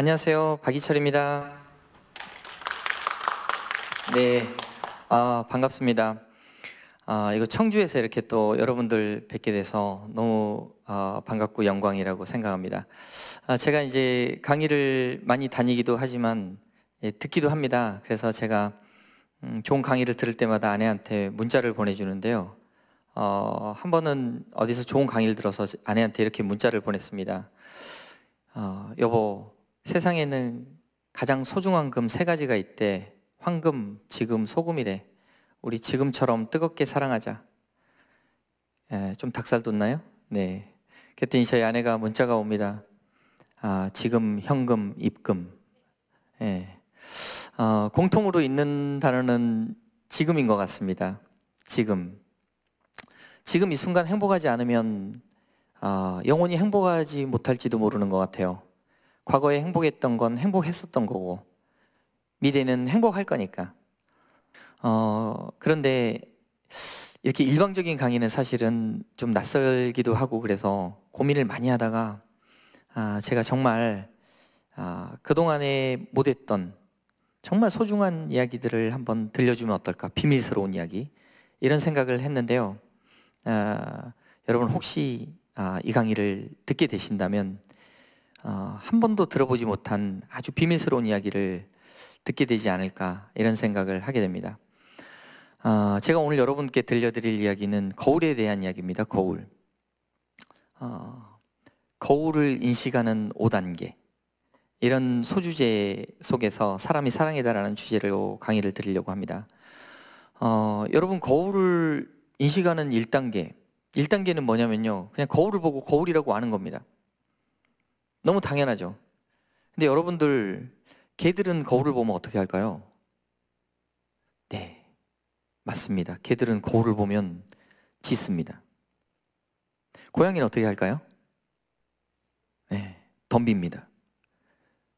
안녕하세요. 박이철입니다. 네, 반갑습니다. 이거 청주에서 이렇게 또 여러분들 뵙게 돼서 너무 반갑고 영광이라고 생각합니다. 제가 이제 강의를 많이 다니기도 하지만 듣기도 합니다. 그래서 제가 좋은 강의를 들을 때마다 아내한테 문자를 보내주는데요. 한 번은 어디서 좋은 강의를 들어서 아내한테 이렇게 문자를 보냈습니다. 여보, 세상에는 가장 소중한 금 3가지가 있대. 황금, 지금, 소금이래. 우리 지금처럼 뜨겁게 사랑하자. 좀 닭살 돋나요? 네. 그랬더니 저희 아내가 문자가 옵니다. 지금, 현금, 입금. 공통으로 있는 단어는 지금인 것 같습니다. 지금. 지금 이 순간 행복하지 않으면 영원히 행복하지 못할지도 모르는 것 같아요. 과거에 행복했던 건 행복했었던 거고 미래는 행복할 거니까. 그런데 이렇게 일방적인 강의는 사실은 좀 낯설기도 하고 그래서 고민을 많이 하다가 제가 정말 그동안에 못했던 정말 소중한 이야기들을 한번 들려주면 어떨까, 비밀스러운 이야기, 이런 생각을 했는데요. 여러분 혹시 이 강의를 듣게 되신다면 한 번도 들어보지 못한 아주 비밀스러운 이야기를 듣게 되지 않을까, 이런 생각을 하게 됩니다. 제가 오늘 여러분께 들려드릴 이야기는 거울에 대한 이야기입니다. 거울. 거울을 인식하는 5단계, 이런 소주제 속에서 사람이 사랑이다라는 주제로 강의를 드리려고 합니다. 여러분, 거울을 인식하는 1단계는 뭐냐면요, 그냥 거울을 보고 거울이라고 아는 겁니다. 너무 당연하죠. 근데 여러분들, 개들은 거울을 보면 어떻게 할까요? 네, 맞습니다. 개들은 거울을 보면 짖습니다. 고양이는 어떻게 할까요? 네, 덤빕니다.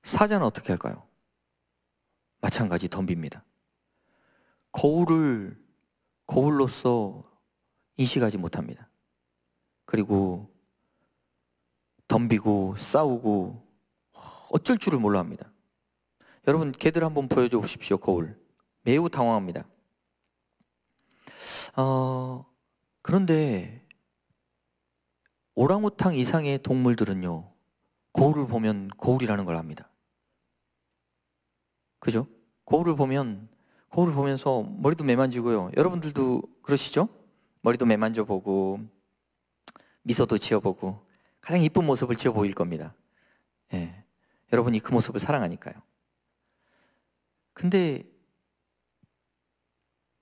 사자는 어떻게 할까요? 마찬가지 덤빕니다. 거울을 거울로서 인식하지 못합니다. 그리고 덤비고 싸우고 어쩔 줄을 몰라 합니다. 여러분, 개들 한번 보여줘 보십시오. 거울. 매우 당황합니다. 그런데 오랑우탕 이상의 동물들은요, 거울을 보면 거울이라는 걸 압니다. 그죠? 거울을 보면서 머리도 매만지고요. 여러분들도 그러시죠? 머리도 매만져보고 미소도 지어보고 가장 이쁜 모습을 지어 보일 겁니다. 여러분이 그 모습을 사랑하니까요. 근데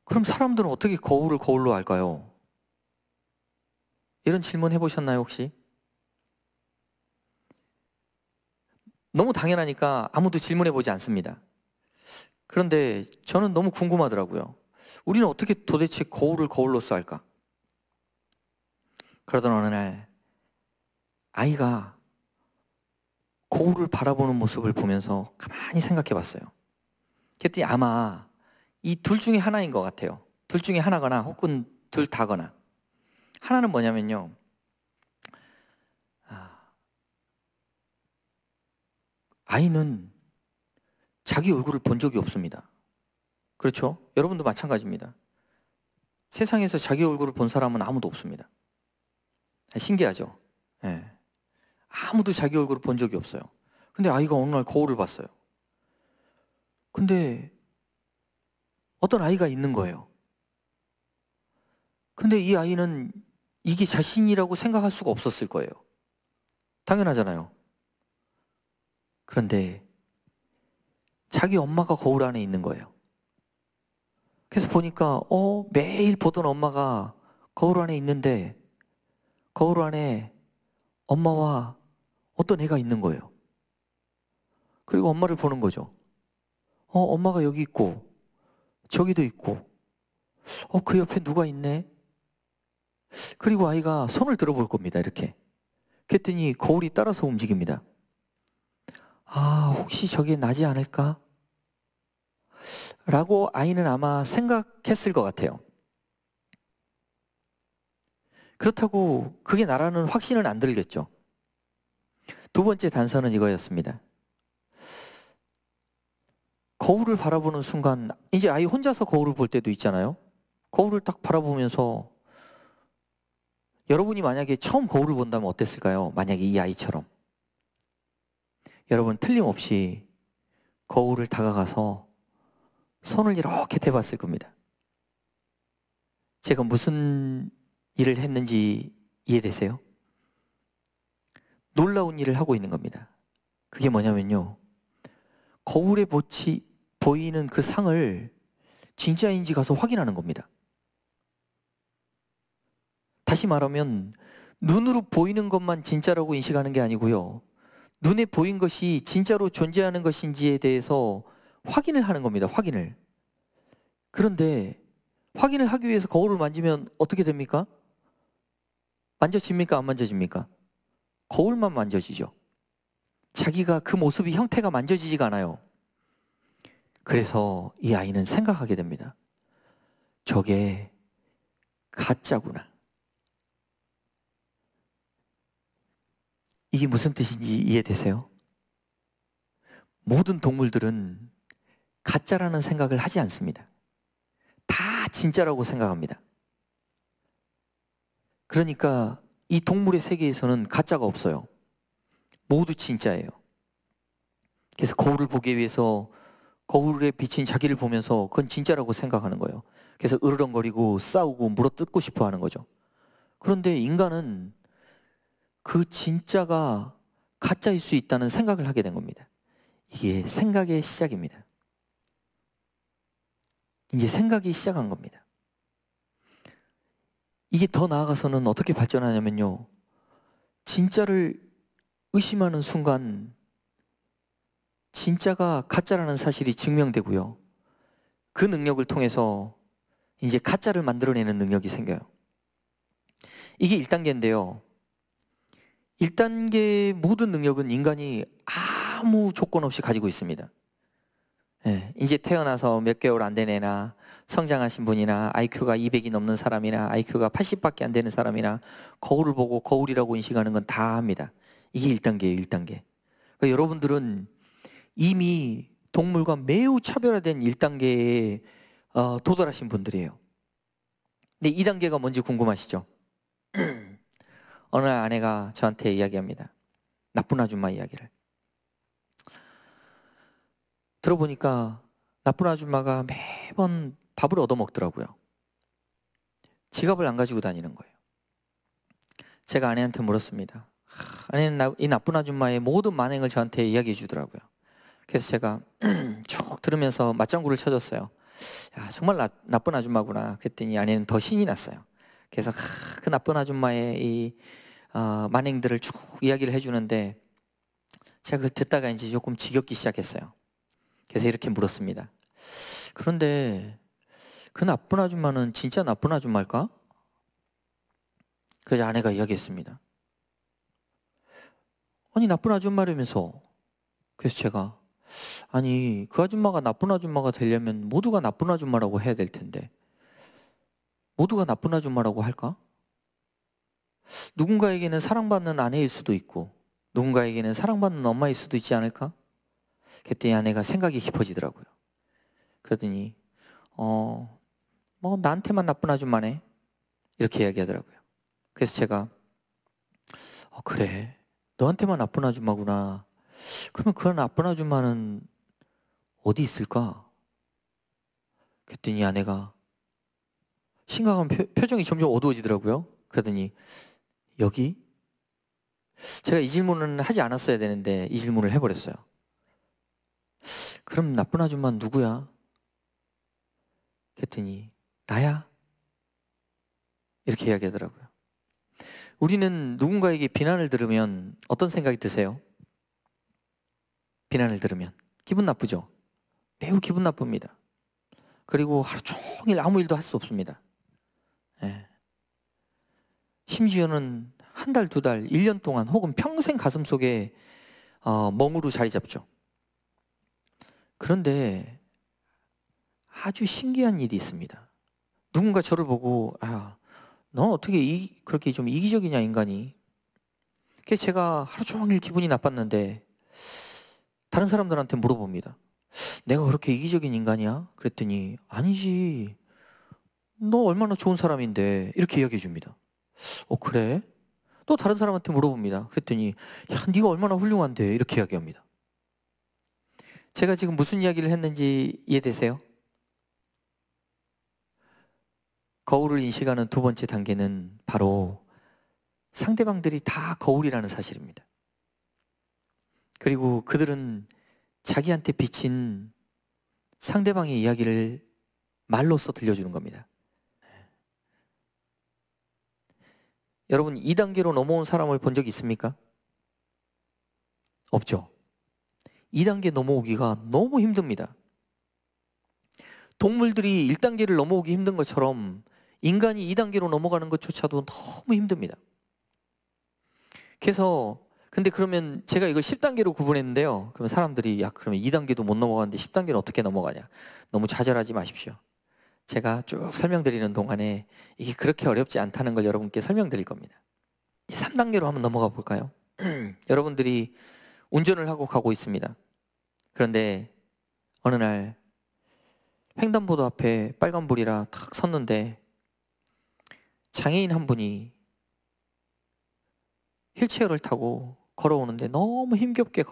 그럼 사람들은 어떻게 거울을 거울로 알까요? 이런 질문 해보셨나요, 혹시? 너무 당연하니까 아무도 질문해보지 않습니다. 그런데 저는 너무 궁금하더라고요. 우리는 어떻게 도대체 거울을 거울로서 알까? 그러던 어느 날 아이가 거울을 바라보는 모습을 보면서 가만히 생각해 봤어요. 그랬더니 아마 이 둘 중에 하나인 것 같아요. 둘 중에 하나거나 혹은 둘 다거나. 하나는 뭐냐면요, 아이는 자기 얼굴을 본 적이 없습니다. 그렇죠? 여러분도 마찬가지입니다. 세상에서 자기 얼굴을 본 사람은 아무도 없습니다. 신기하죠? 아무도 자기 얼굴을 본 적이 없어요. 근데 아이가 어느 날 거울을 봤어요. 근데 어떤 아이가 있는 거예요. 근데 이 아이는 이게 자신이라고 생각할 수가 없었을 거예요. 당연하잖아요. 그런데 자기 엄마가 거울 안에 있는 거예요. 그래서 보니까 매일 보던 엄마가 거울 안에 있는데 거울 안에 엄마와 어떤 애가 있는 거예요. 그리고 엄마를 보는 거죠. 엄마가 여기 있고 저기도 있고 그 옆에 누가 있네? 그리고 아이가 손을 들어볼 겁니다. 이렇게. 그랬더니 거울이 따라서 움직입니다. 혹시 저게 나지 않을까? 라고 아이는 아마 생각했을 것 같아요. 그렇다고 그게 나라는 확신은 안 들겠죠. 두 번째 단서는 이거였습니다. 거울을 바라보는 순간 이제 아이 혼자서 거울을 볼 때도 있잖아요. 거울을 딱 바라보면서 여러분이 만약에 처음 거울을 본다면 어땠을까요? 만약에 이 아이처럼 여러분 틀림없이 거울을 다가가서 손을 이렇게 대봤을 겁니다. 제가 무슨 일을 했는지 이해되세요? 놀라운 일을 하고 있는 겁니다. 그게 뭐냐면요, 거울에 보이는 그 상을 진짜인지 가서 확인하는 겁니다. 다시 말하면 눈으로 보이는 것만 진짜라고 인식하는 게 아니고요, 눈에 보인 것이 진짜로 존재하는 것인지에 대해서 확인을 하는 겁니다. 확인을. 그런데 확인을 하기 위해서 거울을 만지면 어떻게 됩니까? 만져집니까? 안 만져집니까? 거울만 만져지죠. 자기가 그 모습이, 형태가 만져지지가 않아요. 그래서 이 아이는 생각하게 됩니다. 저게 가짜구나. 이게 무슨 뜻인지 이해되세요? 모든 동물들은 가짜라는 생각을 하지 않습니다. 다 진짜라고 생각합니다. 그러니까 이 동물의 세계에서는 가짜가 없어요. 모두 진짜예요. 그래서 거울을 보기 위해서 거울에 비친 자기를 보면서 그건 진짜라고 생각하는 거예요. 그래서 으르렁거리고 싸우고 물어뜯고 싶어 하는 거죠. 그런데 인간은 그 진짜가 가짜일 수 있다는 생각을 하게 된 겁니다. 이게 생각의 시작입니다. 이제 생각이 시작한 겁니다. 이게 더 나아가서는 어떻게 발전하냐면요, 진짜를 의심하는 순간 진짜가 가짜라는 사실이 증명되고요, 그 능력을 통해서 이제 가짜를 만들어내는 능력이 생겨요. 이게 1단계인데요 1단계 모든 능력은 인간이 아무 조건 없이 가지고 있습니다. 이제 태어나서 몇 개월 안 된 애나 성장하신 분이나 IQ가 200이 넘는 사람이나 IQ가 80밖에 안 되는 사람이나 거울을 보고 거울이라고 인식하는 건 다 합니다. 이게 1단계예요. 1단계. 그러니까 여러분들은 이미 동물과 매우 차별화된 1단계에 도달하신 분들이에요. 근데 2단계가 뭔지 궁금하시죠? 어느 날 아내가 저한테 이야기합니다. 나쁜 아줌마 이야기를. 들어보니까 나쁜 아줌마가 매번 밥을 얻어먹더라고요. 지갑을 안 가지고 다니는 거예요. 제가 아내한테 물었습니다. 아내는 이 나쁜 아줌마의 모든 만행을 저한테 이야기해 주더라고요. 그래서 제가 쭉 들으면서 맞장구를 쳐줬어요. 야, 정말 나쁜 아줌마구나. 그랬더니 아내는 더 신이 났어요. 그래서 그 나쁜 아줌마의 이 만행들을 쭉 이야기를 해주는데 제가 그걸 듣다가 이제 조금 지겹기 시작했어요. 그래서 이렇게 물었습니다. 그런데 그 나쁜 아줌마는 진짜 나쁜 아줌마일까? 그래서 아내가 이야기했습니다. 아니 나쁜 아줌마라면서. 그래서 제가 아니 그 아줌마가 나쁜 아줌마가 되려면 모두가 나쁜 아줌마라고 해야 될 텐데 모두가 나쁜 아줌마라고 할까? 누군가에게는 사랑받는 아내일 수도 있고 누군가에게는 사랑받는 엄마일 수도 있지 않을까? 그랬더니 아내가 생각이 깊어지더라고요. 그러더니 뭐 나한테만 나쁜 아줌마네 이렇게 이야기하더라고요. 그래서 제가 그래 너한테만 나쁜 아줌마구나. 그러면 그런 나쁜 아줌마는 어디 있을까? 그랬더니 아내가 심각한 표정이 점점 어두워지더라고요. 그러더니 여기? 제가 이 질문은 하지 않았어야 되는데 이 질문을 해버렸어요. 그럼 나쁜 아줌마는 누구야? 그랬더니 나야? 이렇게 이야기하더라고요. 우리는 누군가에게 비난을 들으면 어떤 생각이 드세요? 비난을 들으면 기분 나쁘죠? 매우 기분 나쁩니다. 그리고 하루 종일 아무 일도 할 수 없습니다. 심지어는 한 달, 두 달, 1년 동안 혹은 평생 가슴속에 멍으로 자리 잡죠. 그런데 아주 신기한 일이 있습니다. 누군가 저를 보고 넌 어떻게 그렇게 좀 이기적이냐 인간이. 그래서 제가 하루 종일 기분이 나빴는데 다른 사람들한테 물어봅니다. 내가 그렇게 이기적인 인간이야? 그랬더니 아니지. 너 얼마나 좋은 사람인데 이렇게 이야기해 줍니다. 그래? 또 다른 사람한테 물어봅니다. 그랬더니 야, 네가 얼마나 훌륭한데 이렇게 이야기합니다. 제가 지금 무슨 이야기를 했는지 이해되세요? 거울을 인식하는 두 번째 단계는 바로 상대방들이 다 거울이라는 사실입니다. 그리고 그들은 자기한테 비친 상대방의 이야기를 말로써 들려주는 겁니다. 여러분 2단계로 넘어온 사람을 본 적 있습니까? 없죠. 2단계 넘어오기가 너무 힘듭니다. 동물들이 1단계를 넘어오기 힘든 것처럼 인간이 2단계로 넘어가는 것조차도 너무 힘듭니다. 그래서 근데 그러면 제가 이걸 10단계로 구분했는데요. 그러면 사람들이 야 그러면 2단계도 못 넘어가는데 10단계는 어떻게 넘어가냐. 너무 좌절하지 마십시오. 제가 쭉 설명드리는 동안에 이게 그렇게 어렵지 않다는 걸 여러분께 설명드릴 겁니다. 3단계로 한번 넘어가 볼까요? 여러분들이 운전을 하고 가고 있습니다. 그런데 어느 날 횡단보도 앞에 빨간불이라 탁 섰는데 장애인 한 분이 휠체어를 타고 걸어오는데 너무 힘겹게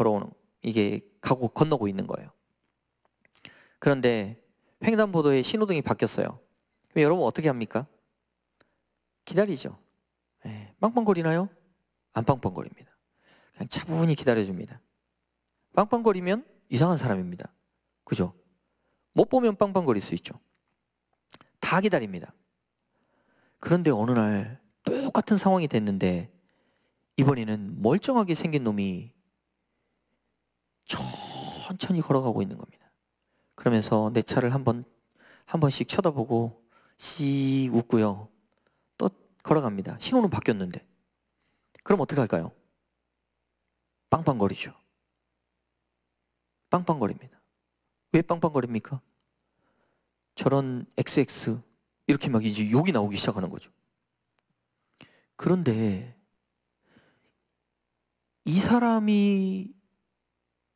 이게 건너고 있는 거예요. 그런데 횡단보도에 신호등이 바뀌었어요. 그럼 여러분 어떻게 합니까? 기다리죠. 빵빵거리나요? 안 빵빵거립니다. 그냥 차분히 기다려줍니다. 빵빵거리면 이상한 사람입니다. 그죠? 못 보면 빵빵거릴 수 있죠. 다 기다립니다. 그런데 어느 날 똑같은 상황이 됐는데 이번에는 멀쩡하게 생긴 놈이 천천히 걸어가고 있는 겁니다. 그러면서 내 차를 한 번씩 쳐다보고 씩 웃고요. 또 걸어갑니다. 신호는 바뀌었는데. 그럼 어떻게 할까요? 빵빵거리죠. 빵빵거립니다. 왜 빵빵거립니까? 저런 XX 이렇게 막 이제 욕이 나오기 시작하는 거죠. 그런데 이 사람이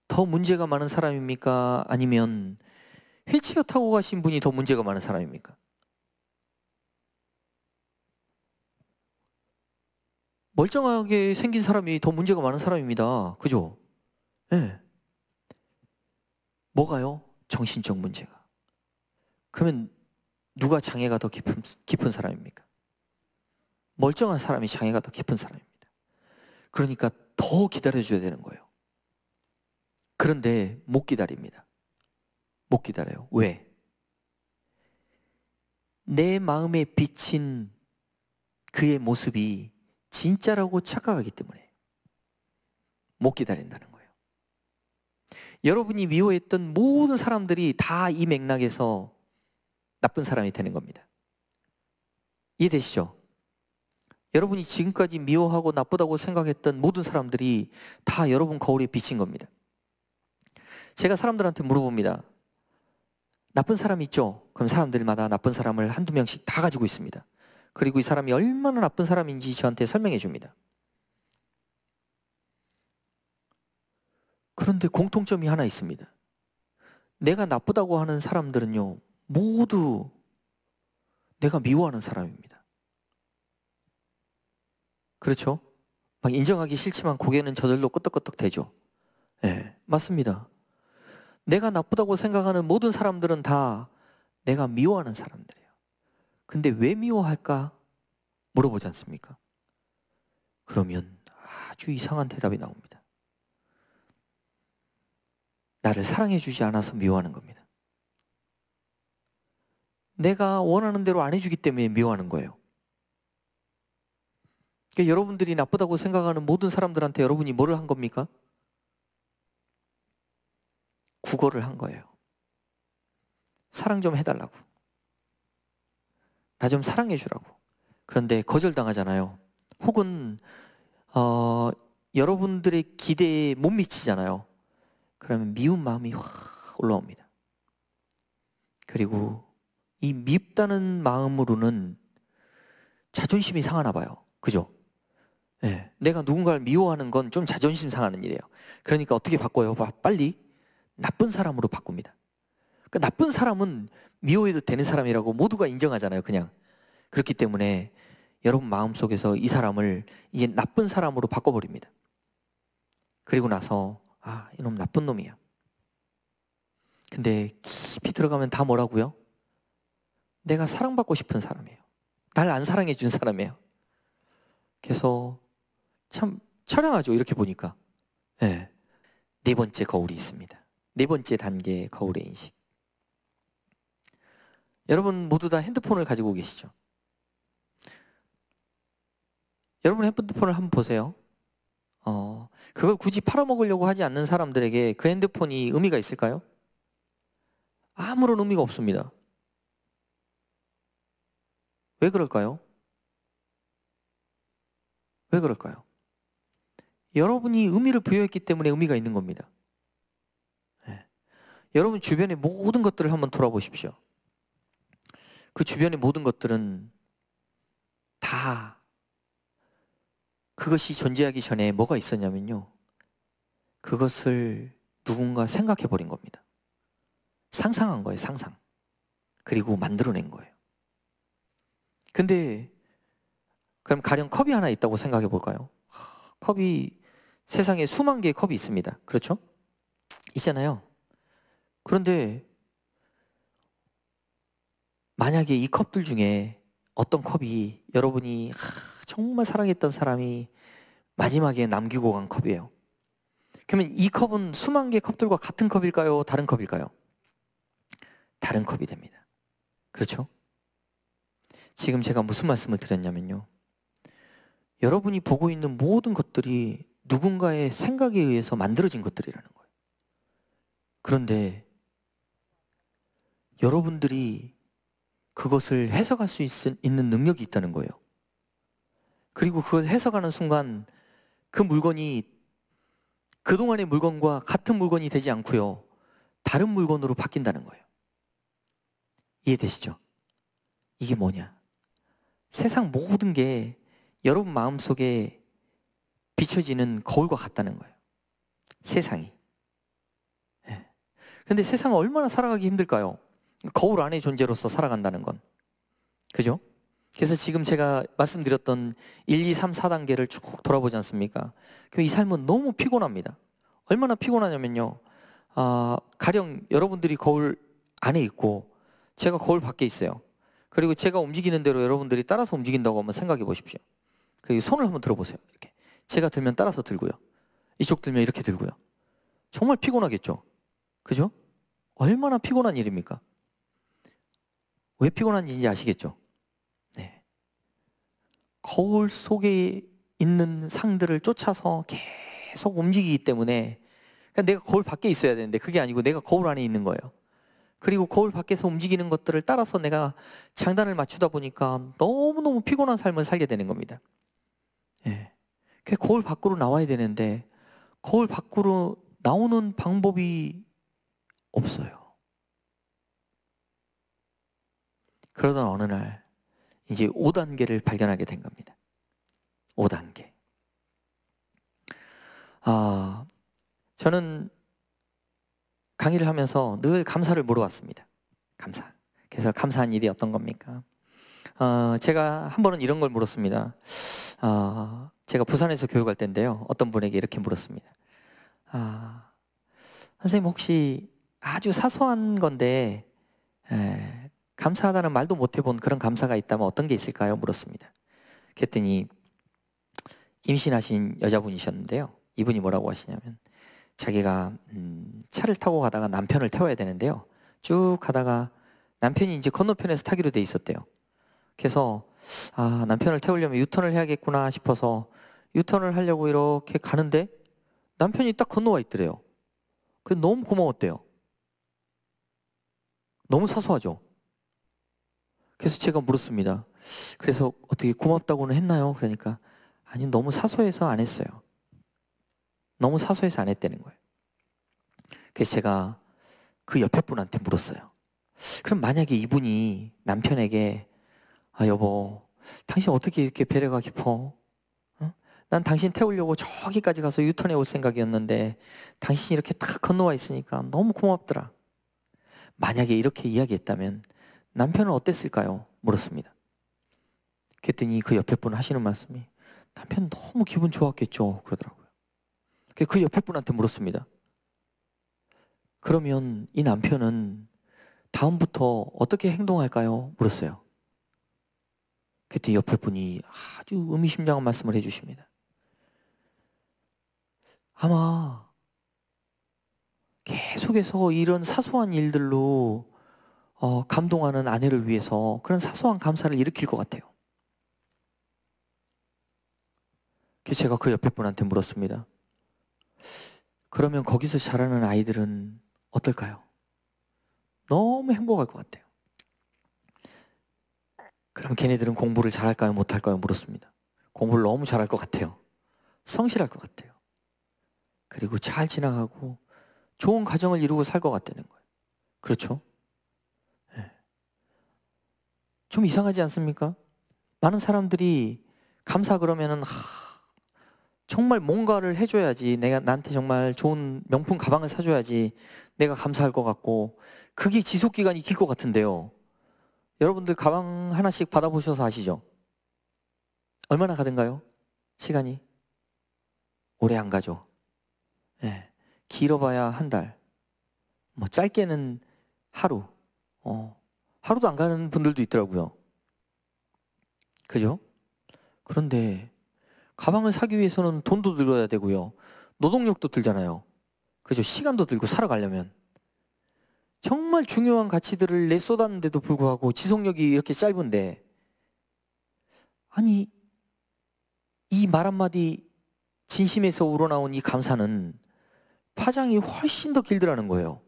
더 문제가 많은 사람입니까? 아니면 휠체어 타고 가신 분이 더 문제가 많은 사람입니까? 멀쩡하게 생긴 사람이 더 문제가 많은 사람입니다. 그죠? 네. 뭐가요? 정신적 문제가. 그러면 누가 장애가 더 깊은 사람입니까? 멀쩡한 사람이 장애가 더 깊은 사람입니다. 그러니까 더 기다려줘야 되는 거예요. 그런데 못 기다립니다. 못 기다려요. 왜? 내 마음에 비친 그의 모습이 진짜라고 착각하기 때문에 못 기다린다는 거예요. 여러분이 미워했던 모든 사람들이 다 이 맥락에서 나쁜 사람이 되는 겁니다. 이해되시죠? 여러분이 지금까지 미워하고 나쁘다고 생각했던 모든 사람들이 다 여러분 거울에 비친 겁니다. 제가 사람들한테 물어봅니다. 나쁜 사람 있죠? 그럼 사람들마다 나쁜 사람을 한두 명씩 다 가지고 있습니다. 그리고 이 사람이 얼마나 나쁜 사람인지 저한테 설명해 줍니다. 그런데 공통점이 하나 있습니다. 내가 나쁘다고 하는 사람들은요, 모두 내가 미워하는 사람입니다. 그렇죠? 막 인정하기 싫지만 고개는 저절로 끄덕끄덕 대죠. 네, 맞습니다. 내가 나쁘다고 생각하는 모든 사람들은 다 내가 미워하는 사람들이에요. 근데 왜 미워할까? 물어보지 않습니까? 그러면 아주 이상한 대답이 나옵니다. 나를 사랑해주지 않아서 미워하는 겁니다. 내가 원하는 대로 안 해주기 때문에 미워하는 거예요. 그러니까 여러분들이 나쁘다고 생각하는 모든 사람들한테 여러분이 뭐를 한 겁니까? 구걸을 한 거예요. 사랑 좀 해달라고. 나 좀 사랑해주라고. 그런데 거절당하잖아요. 혹은 여러분들의 기대에 못 미치잖아요. 그러면 미운 마음이 확 올라옵니다. 그리고 이 밉다는 마음으로는 자존심이 상하나 봐요. 그죠? 네. 내가 누군가를 미워하는 건 좀 자존심 상하는 일이에요. 그러니까 어떻게 바꿔요? 빨리 나쁜 사람으로 바꿉니다. 그러니까 나쁜 사람은 미워해도 되는 사람이라고 모두가 인정하잖아요, 그냥. 그렇기 때문에 여러분 마음속에서 이 사람을 이제 나쁜 사람으로 바꿔버립니다. 그리고 나서 이놈 나쁜 놈이야. 근데 깊이 들어가면 다 뭐라고요? 내가 사랑받고 싶은 사람이에요. 날 안 사랑해 준 사람이에요. 그래서 참 처량하죠, 이렇게 보니까. 네. 네 번째 거울이 있습니다. 네 번째 단계의 거울의 인식. 여러분 모두 다 핸드폰을 가지고 계시죠? 여러분 핸드폰을 한번 보세요. 그걸 굳이 팔아먹으려고 하지 않는 사람들에게 그 핸드폰이 의미가 있을까요? 아무런 의미가 없습니다. 왜 그럴까요? 왜 그럴까요? 여러분이 의미를 부여했기 때문에 의미가 있는 겁니다. 네. 여러분 주변의 모든 것들을 한번 돌아보십시오. 그 주변의 모든 것들은 다 그것이 존재하기 전에 뭐가 있었냐면요, 그것을 누군가 생각해 버린 겁니다. 상상한 거예요, 상상. 그리고 만들어낸 거예요. 근데 그럼 가령 컵이 하나 있다고 생각해 볼까요? 컵이 세상에 수만 개의 컵이 있습니다. 그렇죠? 있잖아요. 그런데 만약에 이 컵들 중에 어떤 컵이 여러분이 정말 사랑했던 사람이 마지막에 남기고 간 컵이에요. 그러면 이 컵은 수만 개의 컵들과 같은 컵일까요? 다른 컵일까요? 다른 컵이 됩니다. 그렇죠? 지금 제가 무슨 말씀을 드렸냐면요, 여러분이 보고 있는 모든 것들이 누군가의 생각에 의해서 만들어진 것들이라는 거예요. 그런데 여러분들이 그것을 해석할 수 있는 능력이 있다는 거예요. 그리고 그걸 해석하는 순간 그 물건이 그동안의 물건과 같은 물건이 되지 않고요, 다른 물건으로 바뀐다는 거예요. 이해되시죠? 이게 뭐냐? 세상 모든 게 여러분 마음속에 비춰지는 거울과 같다는 거예요. 세상이. 네. 근데 세상은 얼마나 살아가기 힘들까요? 거울 안의 존재로서 살아간다는 건. 그죠? 그래서 지금 제가 말씀드렸던 1, 2, 3, 4단계를 쭉 돌아보지 않습니까? 이 삶은 너무 피곤합니다. 얼마나 피곤하냐면요, 가령 여러분들이 거울 안에 있고 제가 거울 밖에 있어요. 그리고 제가 움직이는 대로 여러분들이 따라서 움직인다고 한번 생각해 보십시오. 그리고 손을 한번 들어보세요. 이렇게 제가 들면 따라서 들고요, 이쪽 들면 이렇게 들고요. 정말 피곤하겠죠? 그죠? 얼마나 피곤한 일입니까? 왜 피곤한지 이제 아시겠죠? 네. 거울 속에 있는 상들을 쫓아서 계속 움직이기 때문에, 그러니까 내가 거울 밖에 있어야 되는데 그게 아니고 내가 거울 안에 있는 거예요. 그리고 거울 밖에서 움직이는 것들을 따라서 내가 장단을 맞추다 보니까 너무너무 피곤한 삶을 살게 되는 겁니다. 예. 거울 밖으로 나와야 되는데 거울 밖으로 나오는 방법이 없어요. 그러던 어느 날 이제 5단계를 발견하게 된 겁니다. 5단계. 저는 강의를 하면서 늘 감사를 물어왔습니다. 감사. 그래서 감사한 일이 어떤 겁니까? 제가 한 번은 이런 걸 물었습니다. 제가 부산에서 교육할 때인데요, 어떤 분에게 이렇게 물었습니다. 선생님, 혹시 아주 사소한 건데 감사하다는 말도 못 해본 그런 감사가 있다면 어떤 게 있을까요? 물었습니다. 그랬더니 임신하신 여자분이셨는데요, 이분이 뭐라고 하시냐면, 자기가 차를 타고 가다가 남편을 태워야 되는데요, 쭉 가다가 남편이 이제 건너편에서 타기로 돼 있었대요. 그래서 남편을 태우려면 유턴을 해야겠구나 싶어서 유턴을 하려고 이렇게 가는데 남편이 딱 건너와 있더래요. 그래서 너무 고마웠대요. 너무 사소하죠? 그래서 제가 물었습니다. 그래서 어떻게 고맙다고는 했나요? 그러니까 아니, 너무 사소해서 안 했어요. 너무 사소해서 안 했다는 거예요. 그래서 제가 그 옆에 분한테 물었어요. 그럼 만약에 이분이 남편에게 여보, 당신 어떻게 이렇게 배려가 깊어? 난 당신 태우려고 저기까지 가서 유턴해 올 생각이었는데 당신이 이렇게 탁 건너와 있으니까 너무 고맙더라. 만약에 이렇게 이야기했다면 남편은 어땠을까요? 물었습니다. 그랬더니 그 옆에 분 하시는 말씀이 남편 너무 기분 좋았겠죠 그러더라고요. 그 옆에 분한테 물었습니다. 그러면 이 남편은 다음부터 어떻게 행동할까요? 물었어요. 그때 옆에 분이 아주 의미심장한 말씀을 해주십니다. 아마 계속해서 이런 사소한 일들로 감동하는 아내를 위해서 그런 사소한 감사를 일으킬 것 같아요. 그래서 제가 그 옆에 분한테 물었습니다. 그러면 거기서 자라는 아이들은 어떨까요? 너무 행복할 것 같아요. 그럼 걔네들은 공부를 잘할까요? 못할까요? 물었습니다. 공부를 너무 잘할 것 같아요. 성실할 것 같아요. 그리고 잘 지나가고 좋은 가정을 이루고 살 것 같다는 거예요. 그렇죠? 네. 좀 이상하지 않습니까? 많은 사람들이 감사 그러면은 정말 뭔가를 해줘야지, 내가 나한테 정말 좋은 명품 가방을 사줘야지 내가 감사할 것 같고, 그게 지속기간이 길 것 같은데요. 여러분들 가방 하나씩 받아보셔서 아시죠? 얼마나 가든가요? 시간이? 오래 안 가죠. 네. 길어봐야 한 달, 뭐 짧게는 하루, 하루도 안 가는 분들도 있더라고요. 그죠? 그런데 가방을 사기 위해서는 돈도 들어야 되고요, 노동력도 들잖아요. 그죠? 시간도 들고 살아가려면 정말 중요한 가치들을 내쏟았는데도 불구하고 지속력이 이렇게 짧은데, 아니 이 말 한마디 진심에서 우러나온 이 감사는 파장이 훨씬 더 길더라는 거예요.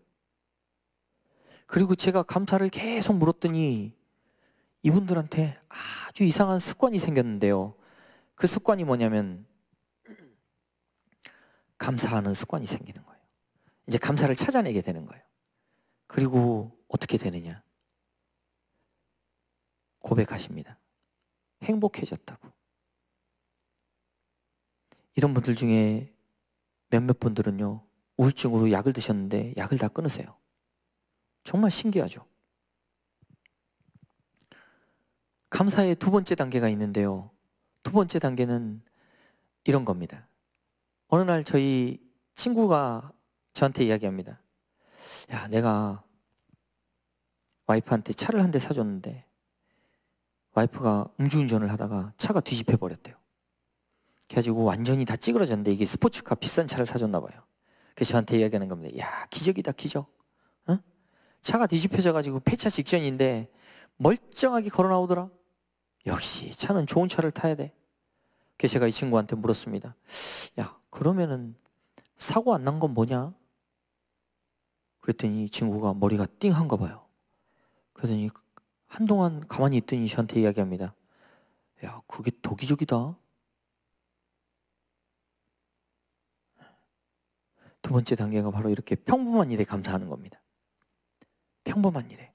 그리고 제가 감사를 계속 물었더니 이분들한테 아주 이상한 습관이 생겼는데요. 그 습관이 뭐냐면 감사하는 습관이 생기는 거예요. 이제 감사를 찾아내게 되는 거예요. 그리고 어떻게 되느냐? 고백하십니다. 행복해졌다고. 이런 분들 중에 몇몇 분들은요, 우울증으로 약을 드셨는데 약을 다 끊으세요. 정말 신기하죠. 감사의 두 번째 단계가 있는데요, 두 번째 단계는 이런 겁니다. 어느 날 저희 친구가 저한테 이야기합니다. 야, 내가 와이프한테 차를 한 대 사줬는데 와이프가 음주운전을 하다가 차가 뒤집혀 버렸대요. 그래가지고 완전히 다 찌그러졌는데, 이게 스포츠카 비싼 차를 사줬나 봐요. 그래서 저한테 이야기하는 겁니다. 야, 기적이다 기적. 어? 차가 뒤집혀져가지고 폐차 직전인데 멀쩡하게 걸어 나오더라. 역시 차는 좋은 차를 타야 돼. 그래서 제가 이 친구한테 물었습니다. 야, 그러면은 사고 안 난 건 뭐냐? 그랬더니 이 친구가 머리가 띵한가 봐요. 그러더니 한동안 가만히 있더니 저한테 이야기합니다. 야, 그게 더 기적이다. 두 번째 단계가 바로 이렇게 평범한 일에 감사하는 겁니다. 평범한 일에.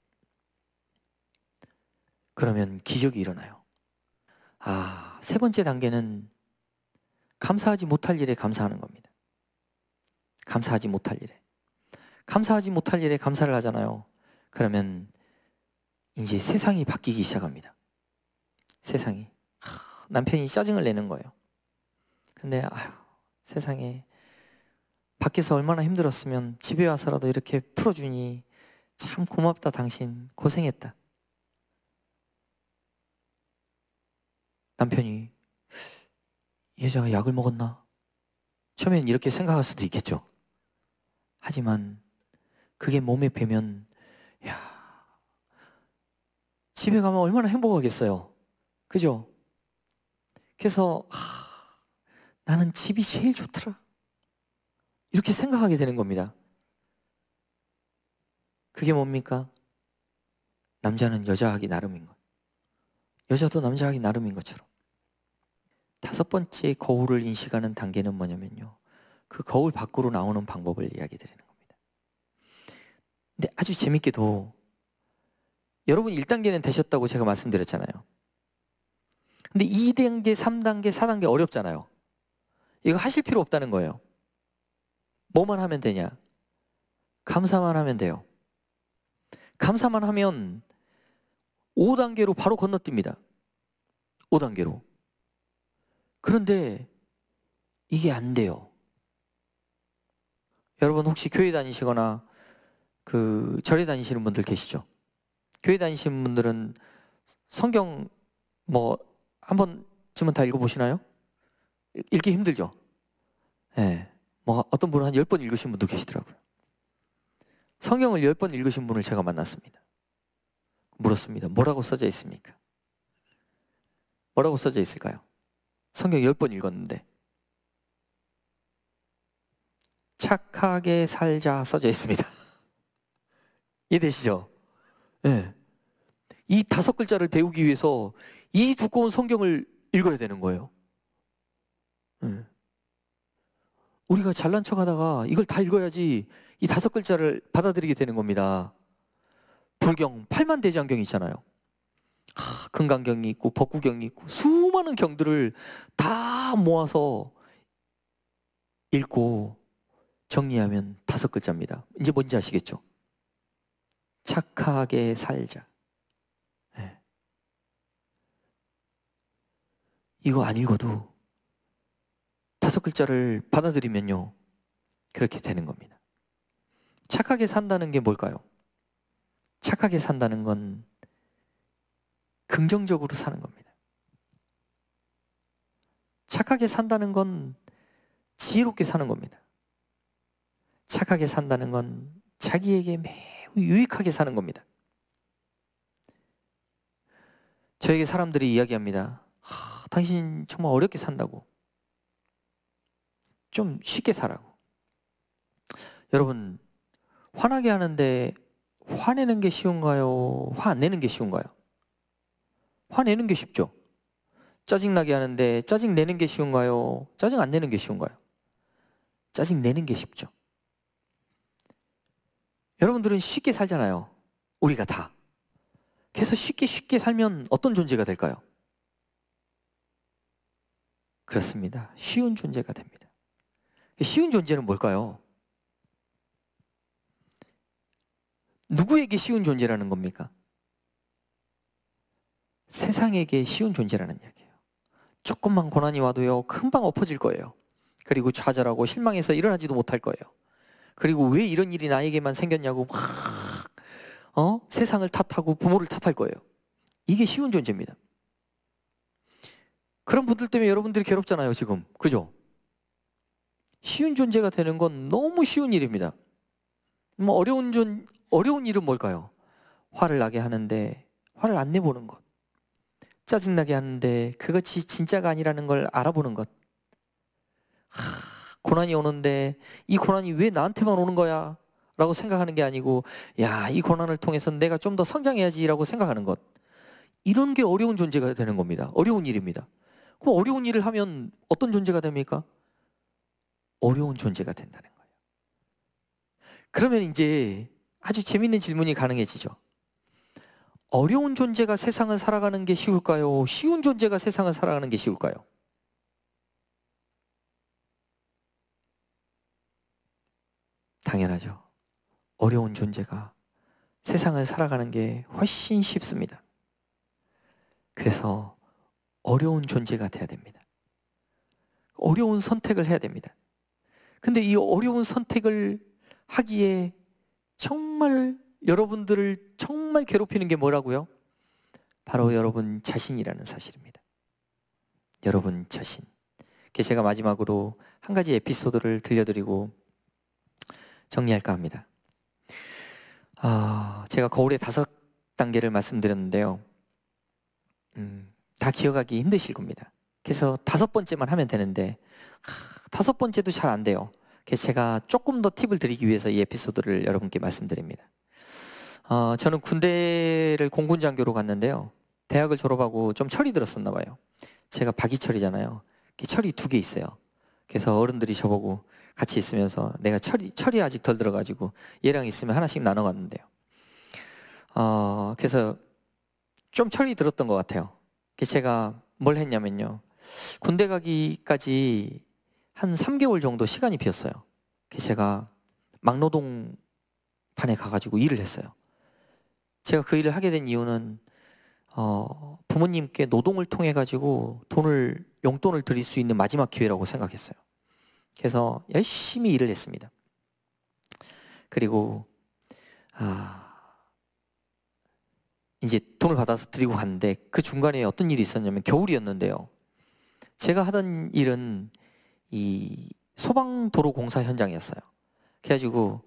그러면 기적이 일어나요. 세 번째 단계는 감사하지 못할 일에 감사하는 겁니다. 감사하지 못할 일에. 감사하지 못할 일에 감사를 하잖아요. 그러면 이제 세상이 바뀌기 시작합니다. 세상이. 남편이 짜증을 내는 거예요. 근데 세상에, 밖에서 얼마나 힘들었으면 집에 와서라도 이렇게 풀어주니 참 고맙다, 당신 고생했다. 남편이 이 여자가 약을 먹었나? 처음엔 이렇게 생각할 수도 있겠죠. 하지만 그게 몸에 배면, 야, 집에 가면 얼마나 행복하겠어요. 그죠? 그래서 나는 집이 제일 좋더라, 이렇게 생각하게 되는 겁니다. 그게 뭡니까? 남자는 여자하기 나름인 것, 여자도 남자하기 나름인 것처럼. 다섯 번째 거울을 인식하는 단계는 뭐냐면요, 그 거울 밖으로 나오는 방법을 이야기 드리는 겁니다. 근데 아주 재밌게도 여러분 1단계는 되셨다고 제가 말씀드렸잖아요. 근데 2단계, 3단계, 4단계 어렵잖아요. 이거 하실 필요 없다는 거예요. 뭐만 하면 되냐? 감사만 하면 돼요. 감사만 하면 5단계로 바로 건너뜁니다. 5단계로. 그런데 이게 안 돼요. 여러분 혹시 교회 다니시거나 절에 다니시는 분들 계시죠? 교회 다니시는 분들은 성경 뭐 한 번쯤은 다 읽어보시나요? 읽기 힘들죠? 네. 뭐 어떤 분은 한 10번 읽으신 분도 계시더라고요. 성경을 10번 읽으신 분을 제가 만났습니다. 물었습니다. 뭐라고 써져 있습니까? 뭐라고 써져 있을까요? 성경 10번 읽었는데 착하게 살자 써져 있습니다. 이해되시죠? 네. 이 5글자를 배우기 위해서 이 두꺼운 성경을 읽어야 되는 거예요. 네. 우리가 잘난 척 하다가 이걸 다 읽어야지 이 5글자를 받아들이게 되는 겁니다. 불경 8만 대장경이 있잖아요. 금강경이 있고 법구경이 있고 수많은 경들을 다 모아서 읽고 정리하면 5글자입니다. 이제 뭔지 아시겠죠? 착하게 살자. 네. 이거 안 읽어도 5글자를 받아들이면요 그렇게 되는 겁니다. 착하게 산다는 게 뭘까요? 착하게 산다는 건 긍정적으로 사는 겁니다. 착하게 산다는 건 지혜롭게 사는 겁니다. 착하게 산다는 건 자기에게 매우 유익하게 사는 겁니다. 저에게 사람들이 이야기합니다. 당신 정말 어렵게 산다고. 좀 쉽게 살라고. 여러분, 화나게 하는데 화내는 게 쉬운가요? 화 안 내는 게 쉬운가요? 화내는 게 쉽죠. 짜증나게 하는데 짜증 내는 게 쉬운가요? 짜증 안 내는 게 쉬운가요? 짜증 내는 게 쉽죠. 여러분들은 쉽게 살잖아요. 우리가 다. 그래서 쉽게 살면 어떤 존재가 될까요? 그렇습니다. 쉬운 존재가 됩니다. 쉬운 존재는 뭘까요? 누구에게 쉬운 존재라는 겁니까? 세상에게 쉬운 존재라는 이야기예요. 조금만 고난이 와도요 금방 엎어질 거예요. 그리고 좌절하고 실망해서 일어나지도 못할 거예요. 그리고 왜 이런 일이 나에게만 생겼냐고 막 세상을 탓하고 부모를 탓할 거예요. 이게 쉬운 존재입니다. 그런 분들 때문에 여러분들이 괴롭잖아요 지금. 그죠? 쉬운 존재가 되는 건 너무 쉬운 일입니다. 뭐 어려운 일은 뭘까요? 화를 나게 하는데 화를 안 내보는 것. 짜증나게 하는데 그것이 진짜가 아니라는 걸 알아보는 것. 고난이 오는데 이 고난이 왜 나한테만 오는 거야? 라고 생각하는 게 아니고 야, 이 고난을 통해서 내가 좀 더 성장해야지 라고 생각하는 것. 이런 게 어려운 존재가 되는 겁니다. 어려운 일입니다. 그럼 어려운 일을 하면 어떤 존재가 됩니까? 어려운 존재가 된다는 거예요. 그러면 이제 아주 재밌는 질문이 가능해지죠. 어려운 존재가 세상을 살아가는 게 쉬울까요? 쉬운 존재가 세상을 살아가는 게 쉬울까요? 당연하죠. 어려운 존재가 세상을 살아가는 게 훨씬 쉽습니다. 그래서 어려운 존재가 돼야 됩니다. 어려운 선택을 해야 됩니다. 근데 이 어려운 선택을 하기에 정말 여러분들을 정말 괴롭히는 게 뭐라고요? 바로 여러분 자신이라는 사실입니다. 여러분 자신. 제가 마지막으로 한 가지 에피소드를 들려드리고 정리할까 합니다. 제가 거울의 5단계를 말씀드렸는데요. 다 기억하기 힘드실 겁니다. 그래서 5번째만 하면 되는데 5번째도 잘 안 돼요. 그래서 제가 조금 더 팁을 드리기 위해서 이 에피소드를 여러분께 말씀드립니다. 저는 군대를 공군장교로 갔는데요. 대학을 졸업하고 좀 철이 들었었나 봐요. 제가 박이철이잖아요. 철이 2개 있어요. 그래서 어른들이 저보고 같이 있으면서 내가 철이 아직 덜 들어가지고 얘랑 있으면 하나씩 나눠 갔는데요. 그래서 좀 철이 들었던 것 같아요. 그래서 제가 뭘 했냐면요. 군대 가기까지 한 3개월 정도 시간이 비었어요. 그래서 제가 막노동판에 가가지고 일을 했어요. 제가 그 일을 하게 된 이유는 부모님께 노동을 통해 가지고 용돈을 드릴 수 있는 마지막 기회라고 생각했어요. 그래서 열심히 일을 했습니다. 그리고 이제 돈을 받아서 드리고 갔는데 그 중간에 어떤 일이 있었냐면 겨울이었는데요. 제가 하던 일은 이 소방도로 공사 현장이었어요. 그래가지고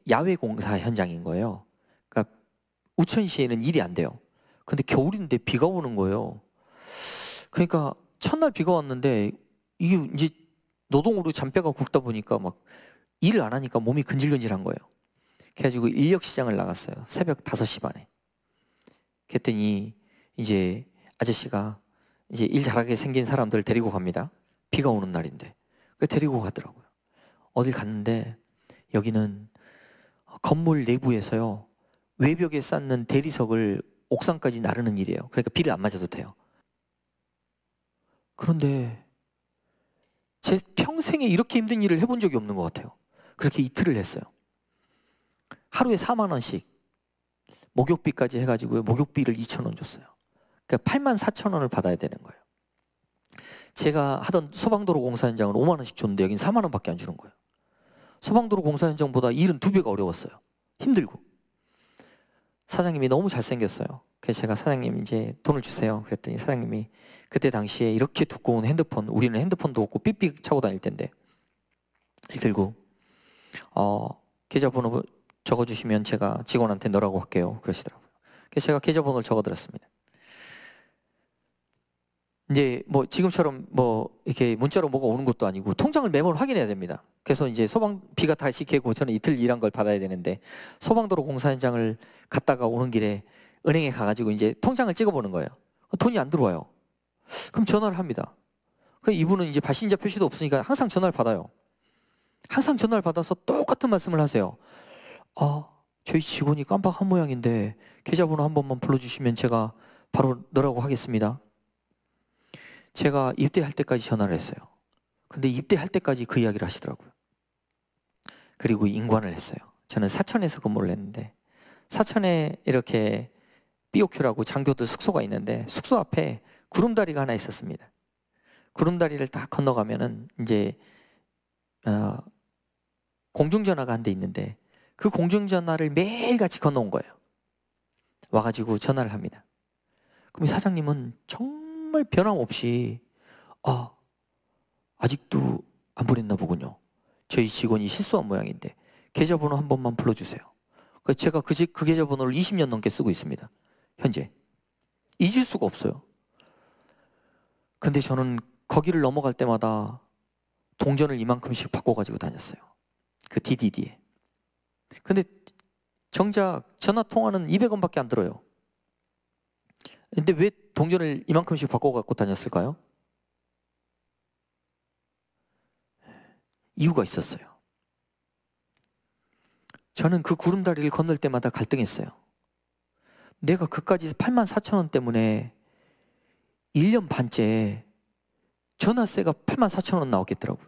야외 공사 현장인 거예요. 그러니까 우천시에는 일이 안 돼요. 근데 겨울인데 비가 오는 거예요. 그러니까 첫날 비가 왔는데 이게 이제 노동으로 잔뼈가 굵다 보니까 막 일을 안 하니까 몸이 근질근질한 거예요. 그래가지고 인력시장을 나갔어요. 새벽 5시 반에. 그랬더니 이제 아저씨가 이제 일 잘하게 생긴 사람들 데리고 갑니다. 비가 오는 날인데. 데리고 가더라고요. 어딜 갔는데 여기는 건물 내부에서요. 외벽에 쌓는 대리석을 옥상까지 나르는 일이에요. 그러니까 비를 안 맞아도 돼요. 그런데 제 평생에 이렇게 힘든 일을 해본 적이 없는 것 같아요. 그렇게 이틀을 했어요. 하루에 4만 원씩 목욕비까지 해가지고 목욕비를 2,000원 줬어요. 그러니까 84,000원을 받아야 되는 거예요. 제가 하던 소방도로 공사 현장은 5만 원씩 줬는데 여긴 4만 원밖에 안 주는 거예요. 소방도로 공사 현장보다 일은 2배가 어려웠어요. 힘들고. 사장님이 너무 잘생겼어요. 그래서 제가 사장님 이제 돈을 주세요. 그랬더니 사장님이 그때 당시에 이렇게 두꺼운 핸드폰, 우리는 핸드폰도 없고 삑삑 차고 다닐 텐데 들고 계좌번호 적어주시면 제가 직원한테 넣으라고 할게요. 그러시더라고요. 그래서 제가 계좌번호를 적어드렸습니다. 이제 뭐 지금처럼 뭐 이렇게 문자로 뭐가 오는 것도 아니고 통장을 매번 확인해야 됩니다. 그래서 이제 비가 다시 개고 저는 이틀 일한 걸 받아야 되는데 소방도로 공사 현장을 갔다가 오는 길에 은행에 가가지고 이제 통장을 찍어보는 거예요. 돈이 안 들어와요. 그럼 전화를 합니다. 이분은 이제 발신자 표시도 없으니까 항상 전화를 받아요. 항상 전화를 받아서 똑같은 말씀을 하세요. 저희 직원이 깜빡한 모양인데 계좌번호 한 번만 불러주시면 제가 바로 넣으라고 하겠습니다. 제가 입대할 때까지 전화를 했어요. 근데 입대할 때까지 그 이야기를 하시더라고요. 그리고 인관을 했어요. 저는 사천에서 근무를 했는데 사천에 이렇게 BOQ라고 장교들 숙소가 있는데 숙소 앞에 구름다리가 하나 있었습니다. 구름다리를 딱 건너가면은 이제 공중전화가 한 대 있는데 그 공중전화를 매일같이 건너온 거예요. 와가지고 전화를 합니다. 그럼 사장님은 정말 변함없이 아직도 안 보냈나 보군요. 저희 직원이 실수한 모양인데 계좌번호 한 번만 불러주세요. 그래서 제가 그 계좌번호를 20년 넘게 쓰고 있습니다. 현재 잊을 수가 없어요. 근데 저는 거기를 넘어갈 때마다 동전을 이만큼씩 바꿔가지고 다녔어요. 그 DDD에. 근데 정작 전화 통화는 200원밖에 안 들어요. 근데 왜 동전을 이만큼씩 바꿔갖고 다녔을까요? 이유가 있었어요. 저는 그 구름다리를 건널 때마다 갈등했어요. 내가 그까지 84,000원 때문에 1년 반째 전화세가 84,000원 나왔겠더라고요.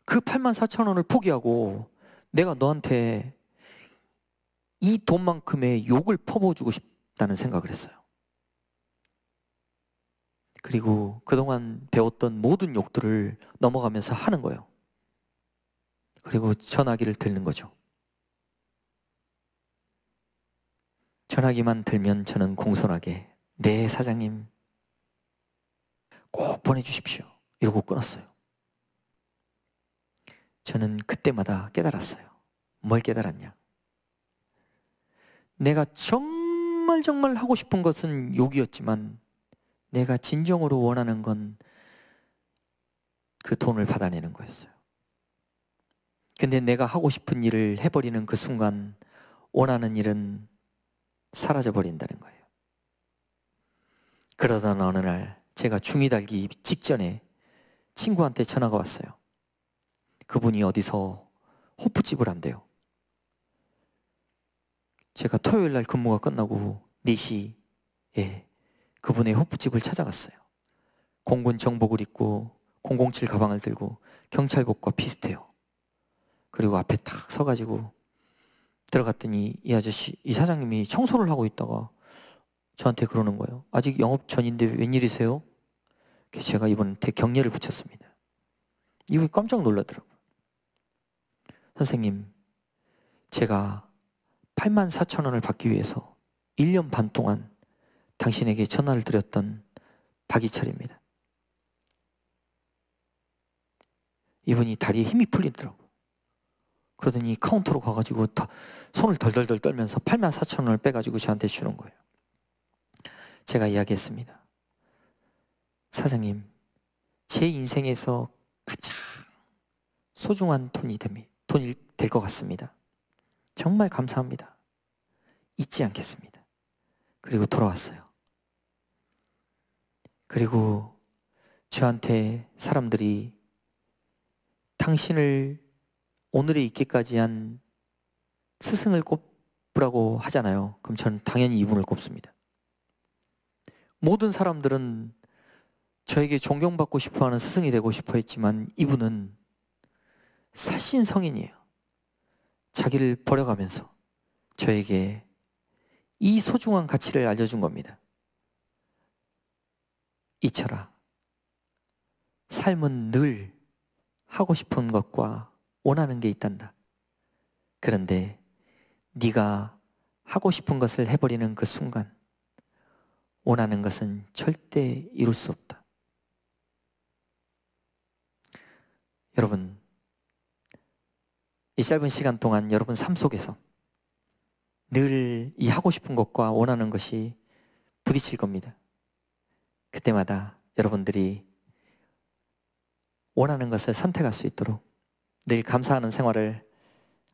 그 84,000원을 포기하고 내가 너한테 이 돈만큼의 욕을 퍼부어주고 싶다는 생각을 했어요. 그리고 그동안 배웠던 모든 욕들을 넘어가면서 하는 거예요. 그리고 전화기를 들는 거죠. 전화기만 들면 저는 공손하게 네 사장님 꼭 보내주십시오 이러고 끊었어요. 저는 그때마다 깨달았어요. 뭘 깨달았냐? 내가 정말 하고 싶은 것은 욕이었지만 내가 진정으로 원하는 건 그 돈을 받아내는 거였어요. 근데 내가 하고 싶은 일을 해버리는 그 순간 원하는 일은 사라져 버린다는 거예요. 그러던 어느 날 제가 중2 달기 직전에 친구한테 전화가 왔어요. 그분이 어디서 호프집을 한대요. 제가 토요일 날 근무가 끝나고 4시에 그분의 호프집을 찾아갔어요. 공군 정복을 입고 007 가방을 들고 경찰복과 비슷해요. 그리고 앞에 탁 서가지고 들어갔더니 이 아저씨, 이 사장님이 청소를 하고 있다가 저한테 그러는 거예요. 아직 영업 전인데 웬일이세요? 제가 이번에 격려를 붙였습니다. 이분이 깜짝 놀라더라고요. 선생님, 제가 84,000원을 받기 위해서 1년 반 동안 당신에게 전화를 드렸던 박이철입니다. 이분이 다리에 힘이 풀리더라고요. 그러더니 카운터로 가가지고 다 손을 덜덜덜 떨면서 84,000원을 빼가지고 저한테 주는 거예요. 제가 이야기했습니다. 사장님, 제 인생에서 가장 소중한 돈이 될 것 같습니다. 정말 감사합니다. 잊지 않겠습니다. 그리고 돌아왔어요. 그리고 저한테 사람들이 당신을 오늘에 있기까지 한 스승을 꼽으라고 하잖아요. 그럼 저는 당연히 이분을 꼽습니다. 모든 사람들은 저에게 존경받고 싶어하는 스승이 되고 싶어 했지만 이분은 사신 성인이에요. 자기를 버려가면서 저에게 이 소중한 가치를 알려준 겁니다. 이철아, 삶은 늘 하고 싶은 것과 원하는 게 있단다. 그런데 네가 하고 싶은 것을 해버리는 그 순간 원하는 것은 절대 이룰 수 없다. 여러분, 이 짧은 시간 동안 여러분 삶 속에서 늘 이 하고 싶은 것과 원하는 것이 부딪힐 겁니다. 그때마다 여러분들이 원하는 것을 선택할 수 있도록 늘 감사하는 생활을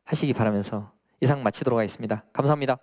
하시기 바라면서 이상 마치도록 하겠습니다. 감사합니다.